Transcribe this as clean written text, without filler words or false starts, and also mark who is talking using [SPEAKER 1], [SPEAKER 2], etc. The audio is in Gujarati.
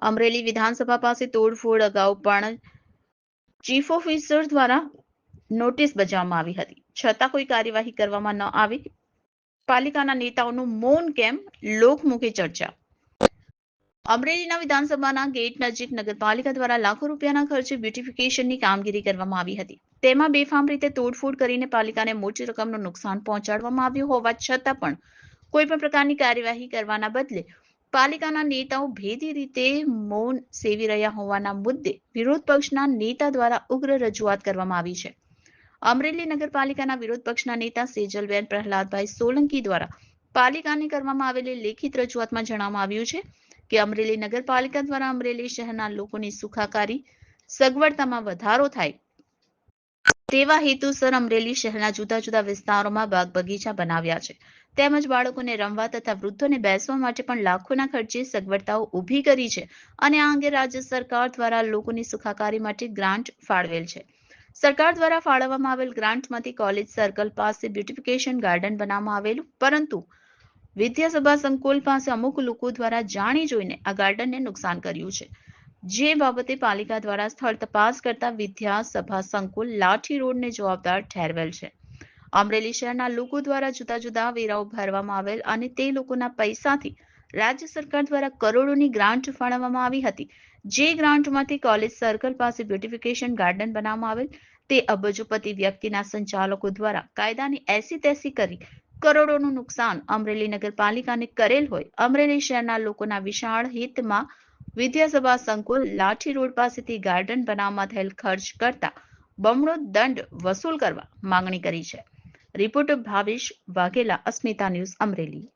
[SPEAKER 1] અમરેલી વિધાનસભા પાસે તોડફોડ અગાઉ પણ ચીફ ઓફિસર દ્વારા નોટિસ બજાવવામાં આવી હતી, છતાં કોઈ કાર્યવાહી કરવામાં ન આવી. પાલિકાના નેતાઓનું મૌન કેમ? લોકમુખે ચર્ચા. અમરેલીના વિધાનસભાના ગેટ નજીક નગરપાલિકા દ્વારા લાખો રૂપિયાના ખર્ચે બ્યુટિફિકેશનની કામગીરી કરવામાં આવી હતી. તેમાં બેફામ રીતે તોડફોડ કરીને પાલિકાને મોટી રકમનું નુકસાન પહોંચાડવામાં આવ્યું હોવા છતાં પણ કોઈ પણ પ્રકારની કાર્યવાહી કરવાના બદલે પાલિકાના નેતાઓ ભેદી રીતે મૌન સેવી રહ્યા હોવાના મુદ્દે વિરોધ પક્ષના નેતા દ્વારા ઉગ્ર રજૂઆત કરવામાં આવી છે. અમરેલી નગરપાલિકાના વિરોધ પક્ષના નેતા સેજલબેન પ્રહલાદભાઈ સોલંકી દ્વારા પાલિકાને કરવામાં આવેલી લેખિત રજૂઆતમાં જણાવવામાં આવ્યું છે કે અમરેલી નગરપાલિકા દ્વારા અમરેલી શહેરના લોકોની સુખાકારી સગવડતામાં વધારો થાય તેવા હેતુસર અમરેલી શહેરના જુદા જુદા વિસ્તારોમાં બાગ બગીચા બનાવ્યા છે. તેમજ બાળકોને રમવા તથા વૃદ્ધોને બેસવા માટે પણ લાખોના ખર્ચે સગવડતાઓ ઊભી કરી છે અને આ અંગે રાજ્ય સરકાર દ્વારા લોકોની સુખાકારી માટે ગ્રાન્ટ ફાળવેલ છે. સરકાર દ્વારા ફાળવવામાં આવેલ ગ્રાન્ટમાંથી કોલેજ સર્કલ પાસે બ્યુટિફિકેશન ગાર્ડન બનાવવામાં આવેલું, પરંતુ વિદ્યાસભા સંકુલ પાસે અમુક લોકો દ્વારા જાણી જોઈને આ ગાર્ડનને નુકસાન કર્યું છે, જે બાબતે પાલિકા દ્વારા સ્થળ તપાસ કરતા વિદ્યાસભા સંકુલ લાઠી રોડને જવાબદાર ઠેરવેલ છે. અમરેલી શહેરના લોકો દ્વારા જુદા જુદા વેરાઓ ભરવામાં આવેલ અને તે લોકોના પૈસાથી રાજ્ય સરકાર દ્વારા કરોડોની ગ્રાન્ટ ફાળવવામાં આવી હતી, જે ગ્રાન્ટમાંથી કોલેજ સર્કલ પાસે બ્યુટિફિકેશન ગાર્ડન બનાવવામાં આવેલ તે અબજોપતિ વ્યક્તિના સંચાલકો દ્વારા કાયદાની એસી તેસી કરી કરોડોનું નુકસાન અમરેલી નગરપાલિકાને કરેલ હોય અમરેલી શહેરના લોકોના વિશાળ હિતમાં વિદ્યાસભા સંકુલ લાઠી રોડ પાસેથી ગાર્ડન બનાવવામાં થયેલ ખર્ચ કરતા બમણો દંડ વસૂલ કરવા માંગણી કરી છે. રિપોર્ટર ભાવેશ વાઘેલા, અસ્મિતા ન્યૂઝ, અમરેલી.